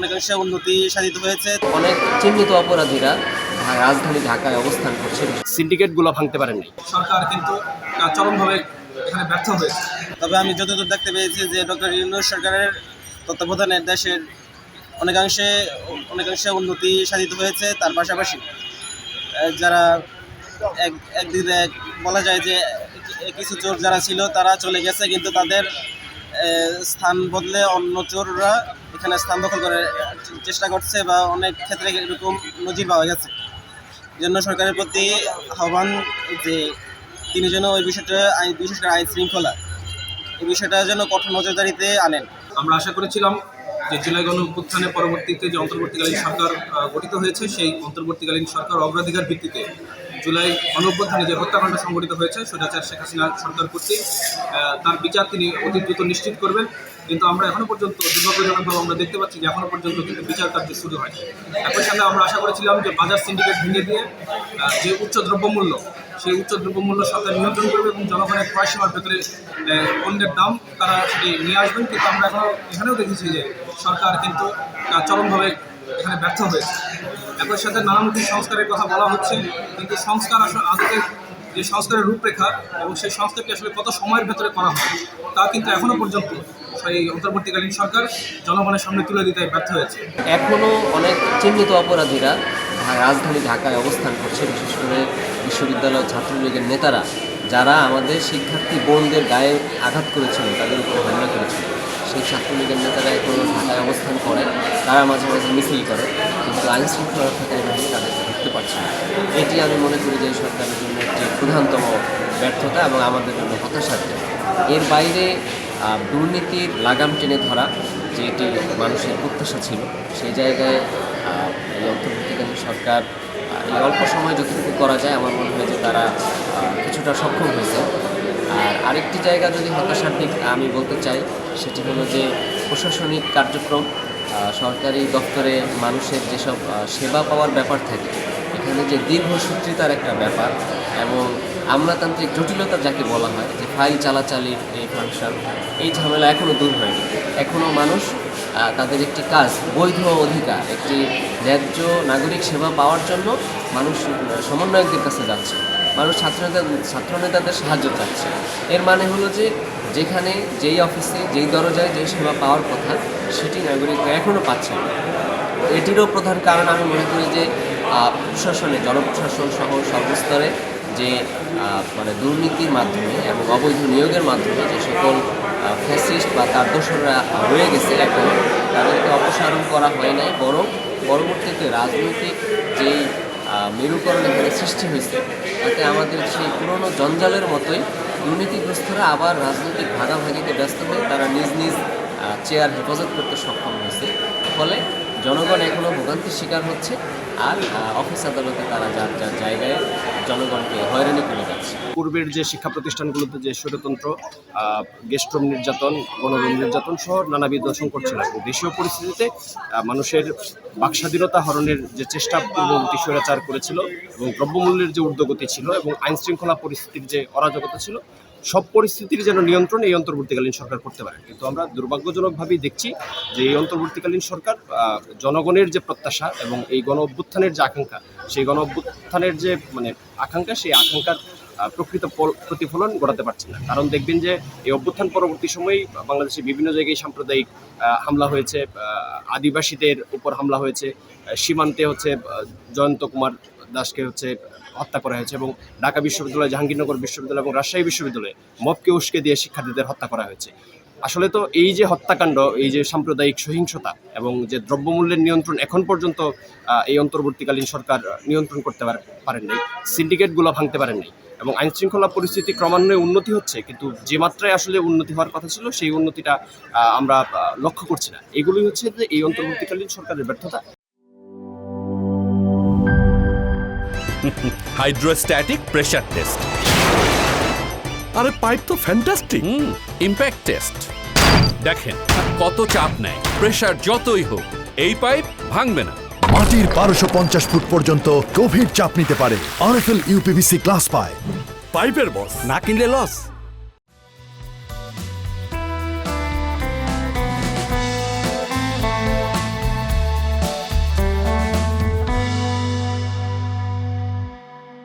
অনেকাংশে উন্নতি সাধিত হয়েছে। অনেক চিহ্নিত অপরাধীরা রাজধানী ঢাকায় অবস্থান করছে। সিন্ডিকেটগুলো ভাঙতে পারেননি। সরকার কিন্তু চরমভাবে এখানে ব্যর্থ হয়েছে। তবে আমি যতদূর দেখতে পেয়েছি যে ডক্টর ইউনূস সরকারের তত্ত্বাবধানে দেশের অনেকাংশে উন্নতি সাধিত হয়েছে। তার পাশাপাশি যারা একদিকে বলা যায় যে কিছু চোর যারা ছিল তারা চলে গেছে, কিন্তু তাদের স্থান বদলে অন্য চোররা এখানে স্থান দখল করে চেষ্টা করছে বা অনেক ক্ষেত্রে এরকম নজির পাওয়া গেছে। জন্য সরকারের প্রতি আহ্বান যে তিনি যেন ওই বিষয়টা বিশেষ করে আইন শৃঙ্খলা এই বিষয়টা যেন কঠোর নজরদারিতে আনেন। আমরা আশা করেছিলাম যে জুলাই গণ অভ্যুত্থানের পরবর্তীতে যে অন্তর্বর্তীকালীন সরকার গঠিত হয়েছে, সেই অন্তর্বর্তীকালীন সরকার অগ্রাধিকার ভিত্তিতে জুলাই গণ অভ্যুত্থানে যে হত্যাকাণ্ড সংঘটিত হয়েছে স্বৈরাচার শেখ হাসিনা সরকার কর্তৃক তার বিচার তিনি অতি দ্রুত নিশ্চিত করবেন। কিন্তু আমরা এখনো পর্যন্ত দুর্ভাগ্যজনকভাবে আমরা দেখতে পাচ্ছি যে এখনো পর্যন্ত কিন্তু বিচার কার্য শুরু হয়নি। একই সাথে আমরা আশা করেছিলাম যে বাজার সিন্ডিকেট ভেঙে দিয়ে যে উচ্চ দ্রব্যমূল্য, সেই উচ্চ দ্রব্যমূল্য সরকার নিয়ন্ত্রণ করবে এবং জনগণের ক্রয় সীমার ভেতরে পণ্যের দাম তারা সেটি নিয়ে আসবেন। কিন্তু আমরা এখানেও দেখেছি যে সরকার কিন্তু চরমভাবে এখানে ব্যর্থ হয়েছে। একই সাথে নানামুখী সংস্কারের কথা বলা হচ্ছে, কিন্তু সংস্কার আসলে আজকে যে সংস্কারের রূপরেখা এবং সেই সংস্কারটি আসলে কত সময়ের ভেতরে করা হয় তা কিন্তু এখনও পর্যন্ত সেই অন্তর্বর্তীকালীন সরকার জনগণের সামনে তুলে দিতে ব্যর্থ হয়েছে। এখনও অনেক চিহ্নিত অপরাধীরা রাজধানী ঢাকায় অবস্থান করছে, বিশেষ করে বিশ্ববিদ্যালয় ছাত্রলীগের নেতারা যারা আমাদের শিক্ষার্থী বোনদের গায়ে আঘাত করেছিল, তাদের উপর হামলা করেছিল। সেই ছাত্রলীগের নেতারা এখনও ঢাকায় অবস্থান করে, তারা মাঝে মাঝে মিছিল করে, কিন্তু আইন শৃঙ্খলা রক্ষাকারী বাহিনী তাদেরকে ধরতে পারছে না। এটি আমি মনে করি যে সরকারের জন্য একটি প্রধানতম ব্যর্থতা এবং আমাদের জন্য হতাশার। এর বাইরে দুর্নীতির লাগাম টেনে ধরা যে এটি মানুষের প্রত্যাশা ছিল, সেই জায়গায় এই অন্তর্বর্তীকালীন সরকার এই অল্প সময় যতটুকু করা যায় আমার মনে হয় যে তারা কিছুটা সক্ষম হয়েছে। আর আরেকটি জায়গা যদি হতাশার দিক আমি বলতে চাই, সেটি হলো যে প্রশাসনিক কার্যক্রম, সরকারি দপ্তরে মানুষের যেসব সেবা পাওয়ার ব্যাপার থাকে, এখানে যে দীর্ঘসূত্রিতার একটা ব্যাপার এবং আমলাতান্ত্রিক জটিলতা যাকে বলা হয়, যে ফাইল চালাচালির এই ফাংশন, এই ঝামেলা এখনও দূর হয়নি। এখনও মানুষ তাদের একটি কাজ, বৈধ অধিকার, একটি ন্যায্য নাগরিক সেবা পাওয়ার জন্য মানুষ সমন্বয়কদের কাছে যাচ্ছে, মানুষ ছাত্রনেতাদের সাহায্য চাচ্ছে। এর মানে হলো যে যেখানে যেই অফিসে যেই দরজায় যেই সেবা পাওয়ার কথা সেটি নাগরিকরা এখনও পাচ্ছে না। এটিরও প্রধান কারণ আমি মনে করি যে প্রশাসনে, জনপ্রশাসন সহ সর্বস্তরে যে দুর্নীতির মাধ্যমে এবং অবৈধ নিয়োগের মাধ্যমে যে সকল ফ্যাসিস্ট বা তার দোসররা রয়ে গেছে, এখন তাদেরকে অপসারণ করা হয় নাই, বরং পরবর্তীতে রাজনৈতিক যেই মেরুকরণ এখানে সৃষ্টি হয়েছে, তাতে আমাদের সেই পুরনো জঞ্জালের মতোই দুর্নীতিগ্রস্তরা আবার রাজনৈতিক ভাগাভাগিতে ব্যস্ত হয়ে তারা নিজ নিজ চেয়ার হেফাজত করতে সক্ষম হয়েছে। ফলে জনগণ এখনও ভোগান্তির শিকার হচ্ছে, আর অফিস আদালতে তারা যার যার জায়গায় জনগণকে হয়রানি করে যাচ্ছে। পূর্বের যে শিক্ষা প্রতিষ্ঠানগুলোতে যে স্বৈরতন্ত্র, গেস্টরুম নির্যাতন, গণরুম নির্যাতন সহ নানাবিধ সংকট ছিল, এবং দেশীয় পরিস্থিতিতে মানুষের বাকস্বাধীনতা হরণের যে চেষ্টা পূর্ববর্তী স্বৈরাচার করেছিল, এবং দ্রব্যমূল্যের যে ঊর্ধ্বগতি ছিল এবং আইন শৃঙ্খলা পরিস্থিতির যে অরাজকতা ছিল, সব পরিস্থিতির যেন নিয়ন্ত্রণ এই অন্তর্বর্তীকালীন সরকার করতে পারে। কিন্তু আমরা দুর্ভাগ্যজনকভাবেই দেখছি যে এই অন্তর্বর্তীকালীন সরকার জনগণের যে প্রত্যাশা এবং এই গণ অভ্যুত্থানের যে আকাঙ্ক্ষা, সেই গণ অভ্যুত্থানের যে আকাঙ্ক্ষা, সেই আকাঙ্ক্ষার প্রকৃত প্রতিফলন ঘটাতে পারছে না। কারণ দেখবেন যে এই অভ্যুত্থান পরবর্তী সময়ে বাংলাদেশে বিভিন্ন জায়গায় সাম্প্রদায়িক হামলা হয়েছে, আদিবাসীদের উপর হামলা হয়েছে, সীমান্তে জয়ন্ত কুমার দাসকে হত্যা করা হয়েছে, এবং ঢাকা বিশ্ববিদ্যালয়, জাহাঙ্গীরনগর বিশ্ববিদ্যালয় এবং রাজশাহী বিশ্ববিদ্যালয়ে মবকে উস্কে দিয়ে শিক্ষার্থীদের হত্যা করা হয়েছে। আসলে তো এই যে হত্যাকাণ্ড, এই যে সাম্প্রদায়িক সহিংসতা এবং যে দ্রব্যমূল্যের নিয়ন্ত্রণ এখন পর্যন্ত এই অন্তর্বর্তীকালীন সরকার নিয়ন্ত্রণ করতে পারেন নাই, সিন্ডিকেটগুলো ভাঙতে পারেন নাই, এবং আইন শৃঙ্খলা পরিস্থিতি ক্রমান্বয়ে উন্নতি হচ্ছে, কিন্তু যে মাত্রায় আসলে উন্নতি হওয়ার কথা ছিল সেই উন্নতিটা আমরা লক্ষ্য করছি না। এগুলোই হচ্ছে যে এই অন্তর্বর্তীকালীন সরকারের ব্যর্থতা। হাইড্রোস্ট্যাটিক প্রেসার টেস্ট, আরে পাইপ তো ফ্যান্টাস্টিক। ইম্প্যাক্ট টেস্ট, দেখেন কত চাপ নেয়, প্রেসার যতই হোক এই পাইপ ভাঙবে না। মাটির 1250 ফুট পর্যন্ত গভীর চাপ নিতে পারে আরএফএল ইউপিভিসি গ্লাস পাইপ। পাইপের বস, না কিনলে লস।